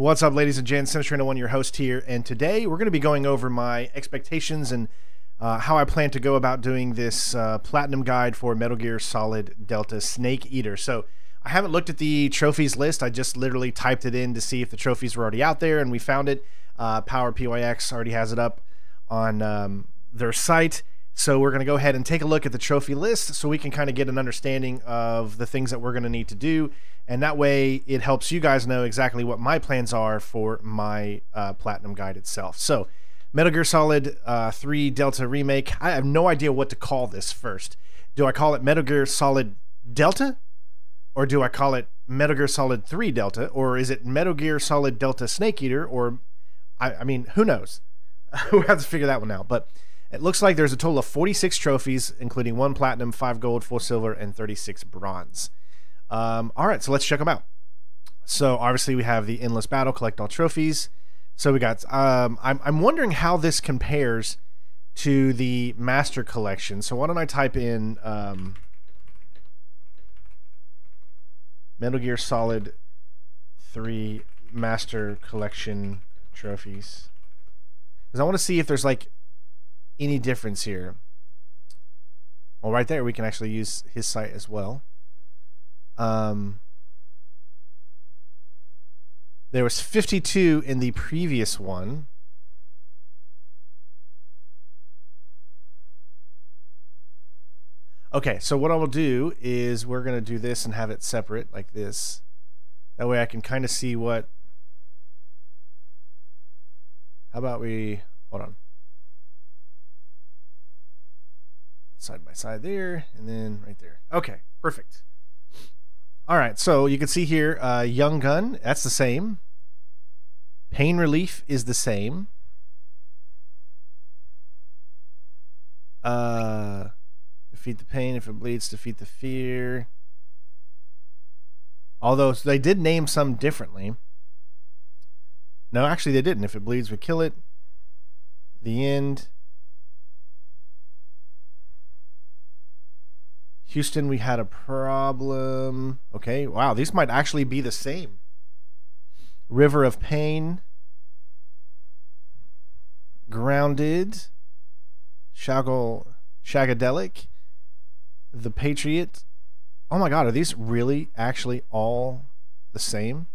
What's up, ladies and gents? Sinister1, your host here, and today we're going to be going over my expectations and how I plan to go about doing this platinum guide for Metal Gear Solid Delta Snake Eater. So I haven't looked at the trophies list. I just literally typed it in to see if the trophies were already out there, and we found it. Power PYX already has it up on their site. So we're going to go ahead and take a look at the trophy list so we can kind of get an understanding of the things that we're going to need to do. And that way it helps you guys know exactly what my plans are for my platinum guide itself. So Metal Gear Solid 3 Delta Remake. I have no idea what to call this first. Do I call it Metal Gear Solid Delta? Or do I call it Metal Gear Solid 3 Delta? Or is it Metal Gear Solid Delta Snake Eater? Or, I mean, who knows? We'll have to figure that one out. But it looks like there's a total of 46 trophies, including 1 platinum, 5 gold, 4 silver, and 36 bronze. All right, so let's check them out. So obviously we have the endless battle, collect all trophies. So we got, I'm wondering how this compares to the master collection. So why don't I type in Metal Gear Solid 3 Master Collection trophies. Because I want to see if there's like any difference here. Well, right there we can actually use his site as well. There was 52 in the previous one. Okay, so what I will do is we're going to do this and have it separate like this. That way I can kind of see what... How about we... Hold on. Side by side there, and then right there. Okay, perfect. All right, so you can see here, Young Gun, that's the same. Pain Relief is the same. Defeat the pain. If it bleeds, defeat the fear. Although they did name some differently. No, actually they didn't. If it bleeds, we kill it. The end. Houston, we had a problem. Okay, wow, these might actually be the same. River of Pain. Grounded. Shagadelic. The Patriot. Oh my god, are these really actually all the same?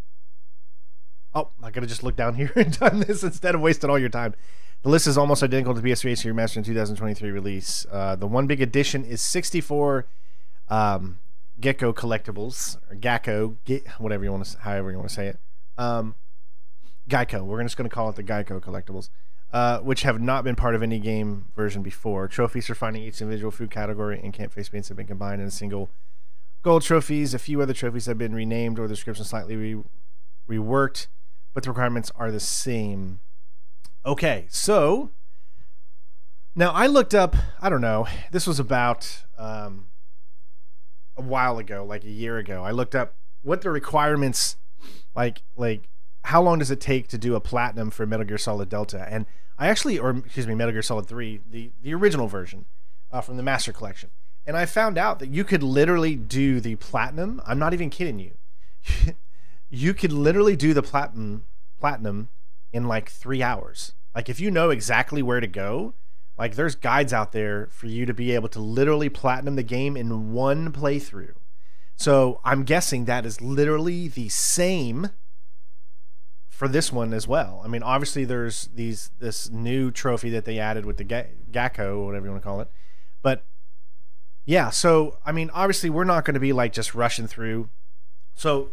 Oh, I gotta just look down here and done this instead of wasting all your time. The list is almost identical to PS3 Ace Remastered in 2023 release. The one big addition is 64 Gecko collectibles, or Gecko, whatever you want to, however you want to say it. Geico. We're just going to call it the Geico collectibles, which have not been part of any game version before. Trophies for finding each individual food category and camp face paints have been combined in a single gold trophies. A few other trophies have been renamed or the description slightly reworked, but the requirements are the same. Okay, so now I looked up, I don't know, this was about a while ago, like a year ago. I looked up what the requirements, like how long does it take to do a platinum for Metal Gear Solid Delta? And I actually, or excuse me, Metal Gear Solid 3, the original version from the Master Collection. And I found out that you could literally do the platinum. I'm not even kidding you. You could literally do the platinum in like 3 hours. Like if you know exactly where to go, like there's guides out there for you to be able to literally platinum the game in one playthrough. So I'm guessing that is literally the same for this one as well. I mean, obviously there's this new trophy that they added with the Gecko, or whatever you want to call it. But yeah, so I mean, obviously we're not going to be like just rushing through. So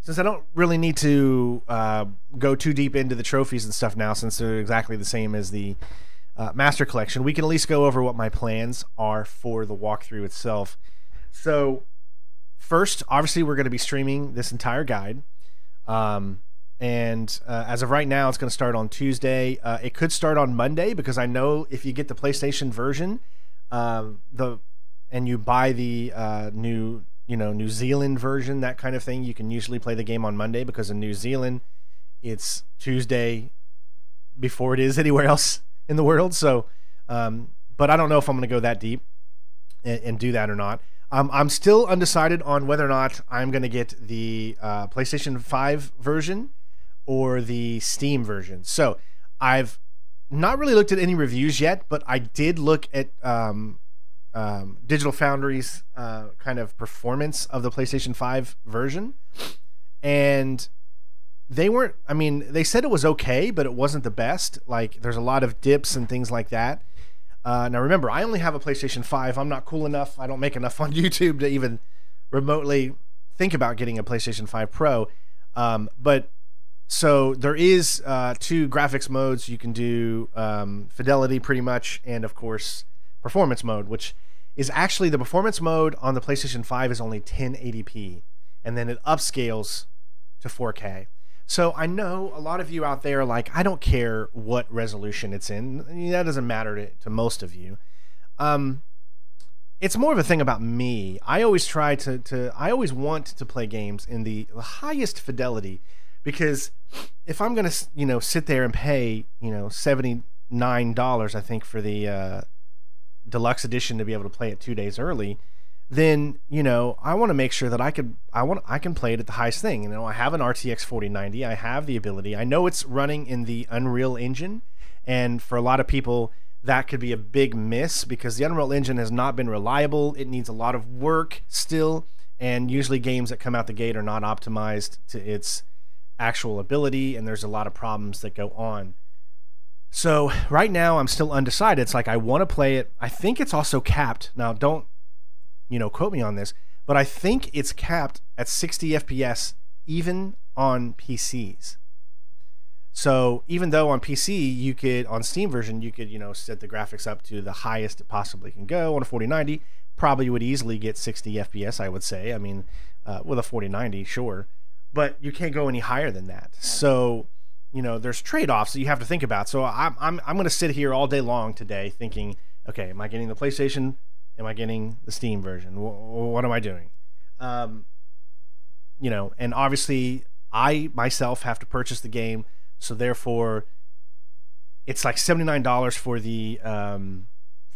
since I don't really need to go too deep into the trophies and stuff now, since they're exactly the same as the Master Collection, we can at least go over what my plans are for the walkthrough itself. So first, obviously, we're going to be streaming this entire guide. And as of right now, it's going to start on Tuesday. It could start on Monday, because I know if you get the PlayStation version, and you buy the New Zealand version, that kind of thing, you can usually play the game on Monday, because in New Zealand, it's Tuesday before it is anywhere else in the world. So, but I don't know if I'm going to go that deep and do that or not. I'm still undecided on whether or not I'm going to get the PlayStation 5 version or the Steam version. So I've not really looked at any reviews yet, but I did look at Digital Foundry's kind of performance of the PlayStation 5 version. And they weren't, I mean, they said it was okay, but it wasn't the best. Like, there's a lot of dips and things like that. Now, remember, I only have a PlayStation 5. I'm not cool enough. I don't make enough on YouTube to even remotely think about getting a PlayStation 5 Pro. But so there is 2 graphics modes. You can do fidelity pretty much, and of course performance mode, which is actually the performance mode on the PlayStation 5 is only 1080p, and then it upscales to 4K. So I know a lot of you out there are like, I don't care what resolution it's in. I mean, that doesn't matter to most of you. It's more of a thing about me. I always try I always want to play games in the highest fidelity, because if I'm going to, sit there and pay, $79, I think, for the deluxe edition to be able to play it 2 days early, then, I want to make sure that I can play it at the highest thing. I have an RTX 4090. I have the ability. I know it's running in the Unreal Engine, and for a lot of people, that could be a big miss because the Unreal Engine has not been reliable. It needs a lot of work still, and usually games that come out the gate are not optimized to its actual ability, and there's a lot of problems that go on. So right now I'm still undecided. It's like I want to play it. I think it's also capped. Now, don't quote me on this, but I think it's capped at 60 FPS even on PCs. So even though on PC you could, on Steam version, you could, set the graphics up to the highest it possibly can go on a 4090, probably would easily get 60 FPS, I would say. I mean, with a 4090, sure, but you can't go any higher than that. So, there's trade-offs that you have to think about. So I'm going to sit here all day long today thinking, okay, am I getting the PlayStation? Am I getting the Steam version? What am I doing? And obviously I myself have to purchase the game, so therefore it's like $79 for the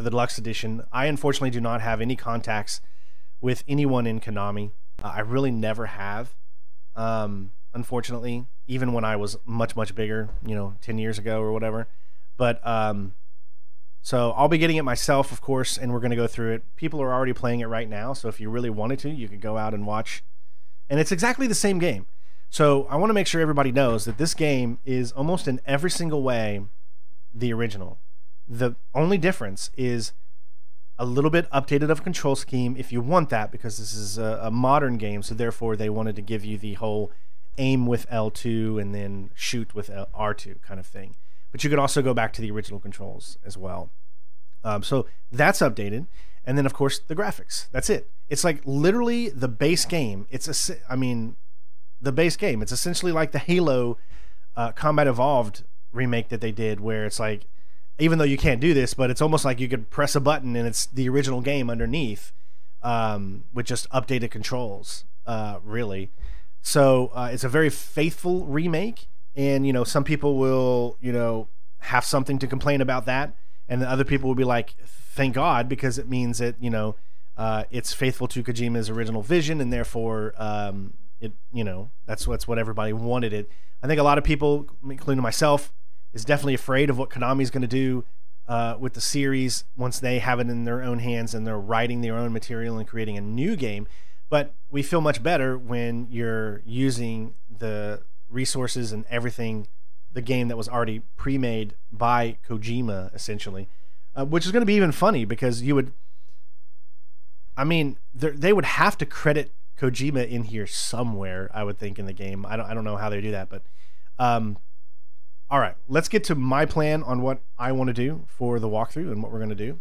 deluxe edition. I unfortunately do not have any contacts with anyone in Konami. I really never have, unfortunately, even when I was much bigger, 10 years ago or whatever. But so I'll be getting it myself, of course, and we're going to go through it. People are already playing it right now, so if you really wanted to, you could go out and watch. And it's exactly the same game. So I want to make sure everybody knows that this game is almost in every single way the original. The only difference is a little bit updated of a control scheme if you want that, because this is a modern game, so therefore they wanted to give you the whole aim with L2 and then shoot with R2 kind of thing. But you could also go back to the original controls as well. So that's updated. And then, of course, the graphics. That's it. It's like literally the base game. The base game. It's essentially like the Halo Combat Evolved remake that they did, where it's like, even though you can't do this, but it's almost like you could press a button and it's the original game underneath with just updated controls, really. So it's a very faithful remake. And, some people will, have something to complain about that. And other people will be like, thank God, because it means that, it's faithful to Kojima's original vision. And therefore, that's what everybody wanted it. I think a lot of people, including myself, is definitely afraid of what Konami's going to do with the series once they have it in their own hands and they're writing their own material and creating a new game. But we feel much better when you're using the resources and everything, the game that was already pre-made by Kojima, essentially, which is going to be even funny because they would have to credit Kojima in here somewhere, I would think, in the game. I don't know how they do that, but all right, let's get to my plan on what I want to do for the walkthrough and what we're going to do.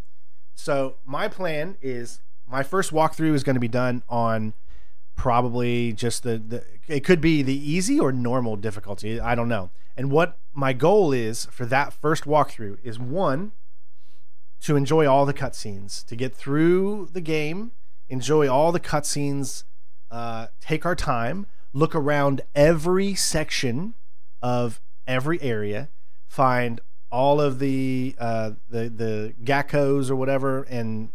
So my plan is, my first walkthrough is going to be done on probably just it could be the easy or normal difficulty, I don't know. And what my goal is for that first walkthrough is, one, to enjoy all the cutscenes, to get through the game, enjoy all the cutscenes, take our time, look around every section of every area, find all of the geckos or whatever, and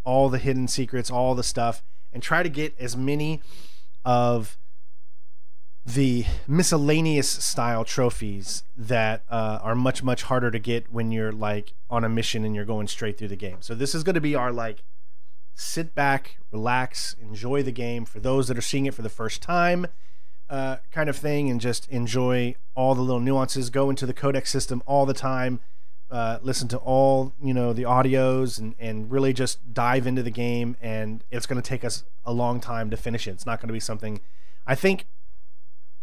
all the hidden secrets, all the stuff, and try to get as many of the miscellaneous style trophies that are much, much harder to get when you're like on a mission and you're going straight through the game. So this is going to be our like sit back, relax, enjoy the game for those that are seeing it for the first time kind of thing, and just enjoy all the little nuances. Go into the codex system all the time, listen to all, you know, the audios, and really just dive into the game. And it's going to take us a long time to finish it. It's not going to be something, I think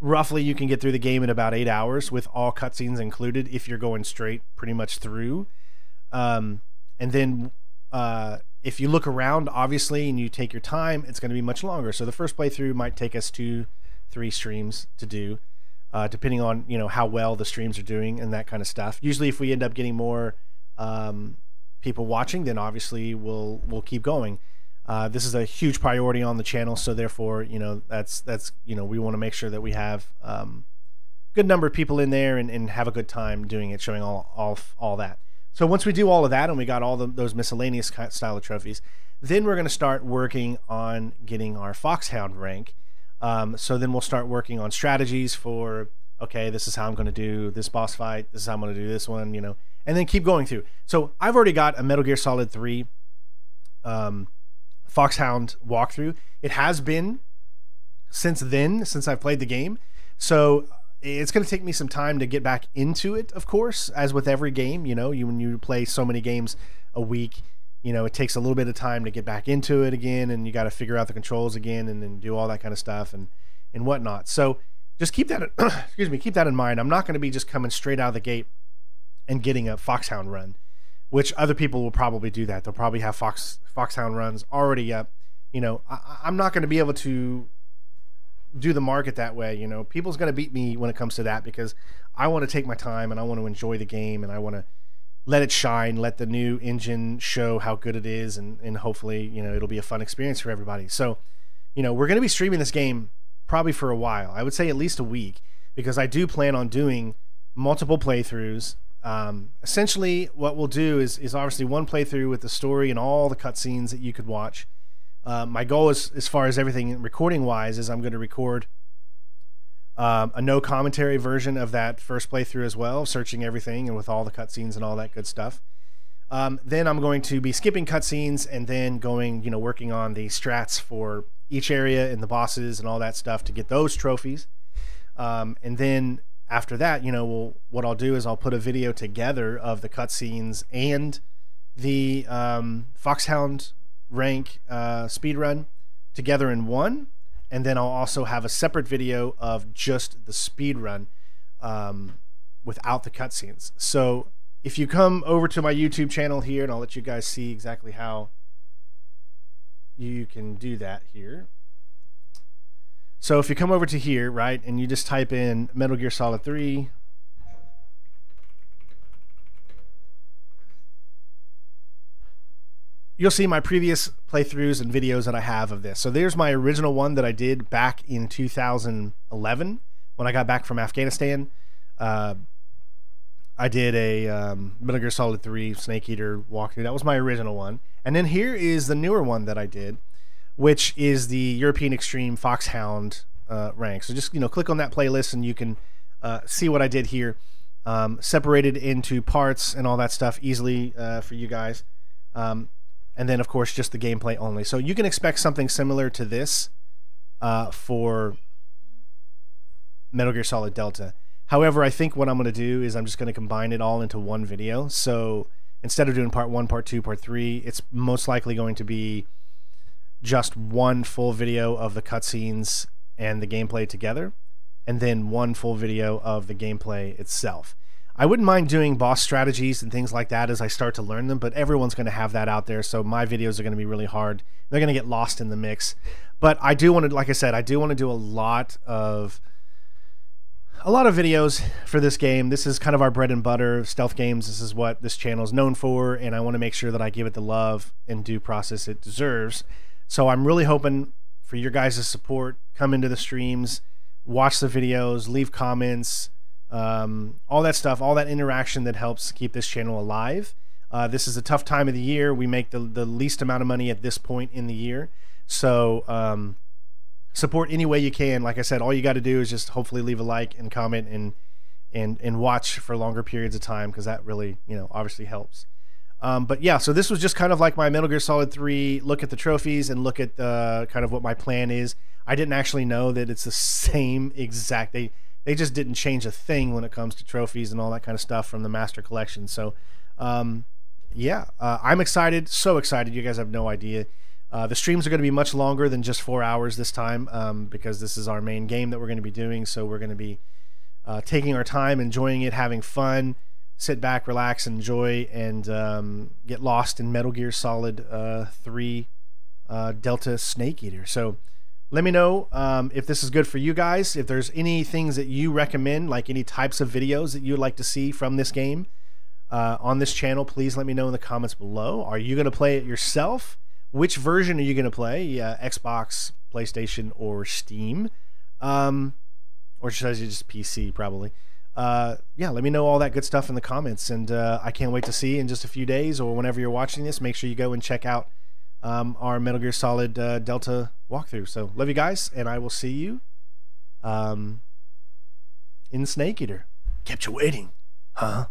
roughly you can get through the game in about 8 hours with all cutscenes included if you're going straight pretty much through. And then if you look around, obviously, and you take your time, it's going to be much longer. So the first playthrough might take us 2-3 streams to do, depending on, you know, how well the streams are doing and that kind of stuff. Usually if we end up getting more people watching, then obviously we'll keep going. This is a huge priority on the channel, so therefore, you know, that's you know, we want to make sure that we have good number of people in there and have a good time doing it, showing all that. So once we do all of that and we got all those miscellaneous style of trophies, then we're going to start working on getting our Foxhound rank. So then we'll start working on strategies for, okay, this is how I'm going to do this boss fight, this is how I'm going to do this one, you know, and then keep going through. So I've already got a Metal Gear Solid 3 Foxhound walkthrough. It has been since I've played the game, so it's going to take me some time to get back into it, of course, as with every game. You know, when you play so many games a week, you know, it takes a little bit of time to get back into it again, and you got to figure out the controls again and then do all that kind of stuff and whatnot. So just keep that excuse me, keep that in mind. I'm not going to be just coming straight out of the gate and getting a Foxhound run, which other people will probably do that. They'll probably have Foxhound runs already up. You know, I'm not going to be able to do the market that way. You know, people's going to beat me when it comes to that, because I want to take my time and I want to enjoy the game and I want to let it shine, let the new engine show how good it is, and hopefully, you know, it'll be a fun experience for everybody. So, you know, we're going to be streaming this game probably for a while. I would say at least a week, because I do plan on doing multiple playthroughs. Essentially what we'll do is obviously one playthrough with the story and all the cutscenes that you could watch. My goal is, as far as everything recording wise, is I'm going to record a no commentary version of that first playthrough as well, searching everything and with all the cutscenes and all that good stuff. Then I'm going to be skipping cutscenes and then going, you know, working on the strats for each area and the bosses and all that stuff to get those trophies. And then after that, you know, what I'll do is I'll put a video together of the cutscenes and the Foxhound rank speedrun together in one, and then I'll also have a separate video of just the speedrun without the cutscenes. So if you come over to my YouTube channel here, and I'll let you guys see exactly how you can do that here. So if you come over to here, right, and you just type in Metal Gear Solid 3, you'll see my previous playthroughs and videos that I have of this. So there's my original one that I did back in 2011 when I got back from Afghanistan. I did a Metal Gear Solid 3 Snake Eater walkthrough. That was my original one. And then here is the newer one that I did, which is the European Extreme Foxhound rank. So just, you know, click on that playlist and you can see what I did here, separated into parts and all that stuff easily for you guys. And then, of course, just the gameplay only. So you can expect something similar to this for Metal Gear Solid Delta. However, I think what I'm going to do is I'm just going to combine it all into one video. So instead of doing part 1, part 2, part 3, it's most likely going to be just one full video of the cutscenes and the gameplay together, and then one full video of the gameplay itself. I wouldn't mind doing boss strategies and things like that as I start to learn them, but everyone's going to have that out there, so my videos are going to be really hard. They're going to get lost in the mix. But I do want to, like I said, I do want to do a lot of videos for this game. This is kind of our bread and butter, stealth games. This is what this channel is known for, and I want to make sure that I give it the love and due process it deserves. So I'm really hoping for your guys' support. Come into the streams, watch the videos, leave comments, all that stuff, all that interaction that helps keep this channel alive. This is a tough time of the year. We make the least amount of money at this point in the year. So support any way you can. Like I said, all you got to do is just hopefully leave a like and comment and watch for longer periods of time, because that really, you know, obviously helps. But yeah, so this was just kind of like my Metal Gear Solid 3 look at the trophies and look at kind of what my plan is. I didn't actually know that it's the same exact. They just didn't change a thing when it comes to trophies and all that kind of stuff from the Master Collection. So yeah, I'm excited, so excited. You guys have no idea. The streams are going to be much longer than just 4 hours this time, because this is our main game that we're going to be doing. So we're going to be taking our time, enjoying it, having fun, sit back, relax, enjoy, and get lost in Metal Gear Solid 3 Delta Snake Eater. So let me know if this is good for you guys, if there's any things that you recommend, like any types of videos that you'd like to see from this game on this channel. Please let me know in the comments below. Are you going to play it yourself? Which version are you going to play? Xbox, PlayStation, or Steam? Or should I say just PC, probably. Yeah, let me know all that good stuff in the comments, and I can't wait to see in just a few days, or whenever you're watching this, make sure you go and check out our Metal Gear Solid Delta walkthrough. So love you guys, and I will see you in Snake Eater. Kept you waiting, huh?